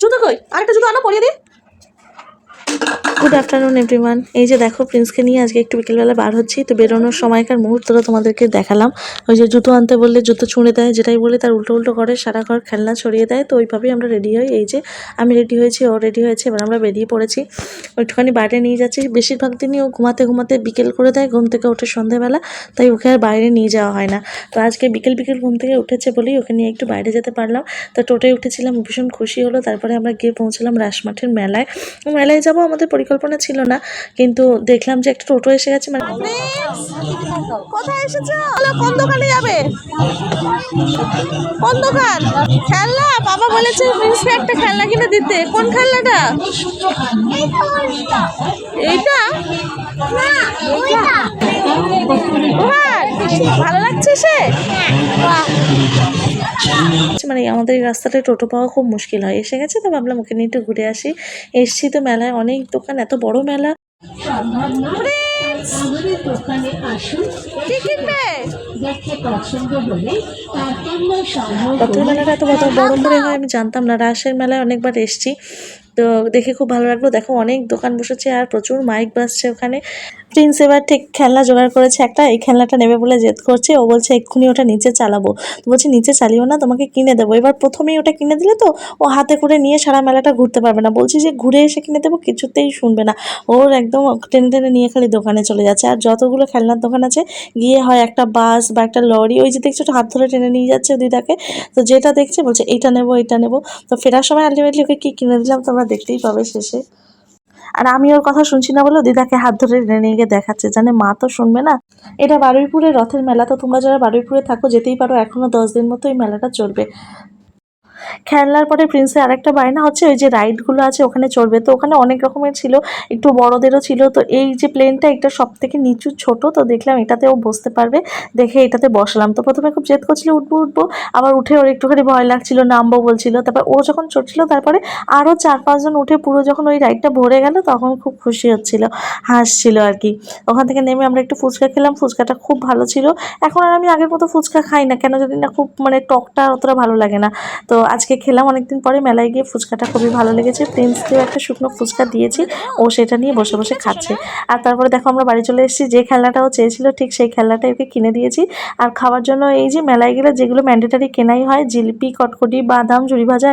জুতো কই? আরেকটা জুতো আনো, পরিয়ে দিই। Good afternoon everyone. এই যে দেখো, প্রিন্সকে নিয়ে আজকে একটু বিকেলবেলা বার হচ্ছি। তো বেরোনোর সময়কার মুহূর্তটা তোমাদেরকে দেখালাম। ওই যে জুতো আনতে বললে জুতো ছুঁড়ে দেয়, যেটাই বলে তার উল্টো উল্টো করে, সারা ঘর খেলনা ছড়িয়ে দেয়। তো ওইভাবেই আমরা রেডি হই। এই যে আমি রেডি হয়েছি, ও রেডি হয়েছে, এবার আমরা বেরিয়ে পড়েছি। ওইটুখানি বাইরে নিয়ে যাচ্ছি। বেশিরভাগ দিনই ও ঘুমাতে ঘুমাতে বিকেল করে দেয়, ঘুম থেকে ওঠে সন্ধেবেলা, তাই ওকে আর বাইরে নিয়ে যাওয়া হয় না। তো আজকে বিকেল বিকেল ঘুম থেকে উঠেছে বলেই ওকে নিয়ে একটু বাইরে যেতে পারলাম। তো টোটোয় উঠেছিলাম, ভীষণ খুশি হলো। তারপরে আমরা গিয়ে পৌঁছলাম রাসমাঠের মেলায়। মেলায় যাবো আমাদের পরিকল্পনা ছিল না, কিন্তু দেখলাম যে একটা টোটো এসে গেছে। মানে কোথায় এসেছো? কোন দোকানে যাবে? কোন দোকান? খেলনা? বাবা বলেছে প্রিন্সকে একটা খেলনা কিনে দিতে। কোন খেলনাটা? এইটা? ভালো লাগছে সে? মানে আমাদের এই রাস্তাটায় টোটো পাওয়া খুব মুশকিল হয়। এসে গেছে, তো ভাবলাম ওকে নিয়ে একটু ঘুরে আসি। এসছি তো মেলায়, অনেক দোকান, এত বড় মেলা। রথের মেলাটা এত বড় করে হয় আমি জানতাম না। রাসের মেলায় অনেকবার এসছি, তো দেখে খুব ভালো লাগলো। দেখো অনেক দোকান বসেছে আর প্রচুর মাইক বাজছে ওখানে। প্রিন্স এবার ঠিক খেলনা জোগাড় করেছে একটা, এই খেলনাটা নেবে বলে জেদ করছে। ও বলছে এক্ষুনি ওটা নিচে চালাবো। তো বলছে নিচে চালিও না, তোমাকে কিনে দেবো। এবার প্রথমেই ওটা কিনে দিলে তো ও হাতে করে নিয়ে সারা মেলাটা ঘুরতে পারবে না। বলছি যে ঘুরে এসে কিনে দেবো, কিছুতেই শুনবে না। ওর একদম টেনে টেনে নিয়ে খালি দোকানে চলে যাচ্ছে। আর যতগুলো খেলনার দোকান আছে গিয়ে হয় একটা বাস বা একটা লরি, ওই যে দেখছো হাত ধরে টেনে নিয়ে যাচ্ছে দিদাকে। তো যেটা দেখছে বলছে এইটা নেবো, এইটা নেবো। তো ফেরার সময় আলটিমেটলি ওকে কি কিনে দিলাম তোমরা দেখতেই পাবে শেষে। আর আমি ওর কথা শুনছি না বলে দিদাকে হাত ধরে টেনে নিয়ে গিয়ে দেখাচ্ছে, জানে মা তো শুনবে না। এটা বারুইপুরের রথের মেলা। তো তোমরা যারা বারুইপুরে থাকো যেতেই পারো, এখনো 10 দিন মতো এই মেলাটা চলবে। খেলনার পরে প্রিন্সের আরেকটা বায়না হচ্ছে ওই যে রাইডগুলো আছে ওখানে চড়বে। তো ওখানে অনেক রকমের ছিল, একটু বড়দেরও ছিল। তো এই যে প্লেনটা, এটা সব থেকে নিচু ছোট, তো দেখলাম এটাতেও বসতে পারবে, দেখে এটাতে বসলাম। তো প্রথমে খুব জেদ করছিল উঠবো উঠবো, আবার উঠে ওর একটুখানি ভয় লাগছিল, নামবো বলছিল। তারপর ও যখন চড়ছিল, তারপরে আরও 4-5 জন উঠে পুরো যখন ওই রাইডটা ভরে গেল, তখন খুব খুশি হচ্ছিল, হাসছিল আর কি। ওখান থেকে নেমে আমরা একটু ফুচকা খেলাম, ফুচকাটা খুব ভালো ছিল। এখন আর আমি আগের মতো ফুচকা খাই না, কেন জানি না, খুব মানে টকটা অতটা ভালো লাগে না। তো আজকে খেলাম অনেকদিন পরে মেলায় গিয়ে, ফুচকাটা খুবই ভালো লেগেছে। প্রিন্সকেও একটা শুকনো ফুচকা দিয়েছি, ও সেটা নিয়ে বসে বসে খাচ্ছে। আর তারপরে দেখো আমরা বাড়ি চলে এসেছি। যে খেলনাটা ও চেয়েছিল ঠিক সেই খেলনাটাই ওকে কিনে দিয়েছি। আর খাওয়ার জন্য এই যে মেলায় গেলে যেগুলো ম্যান্ডেটারি কেনাই হয়, জিলিপি, কটকটি, বাদাম, ঝুড়ি ভাজা।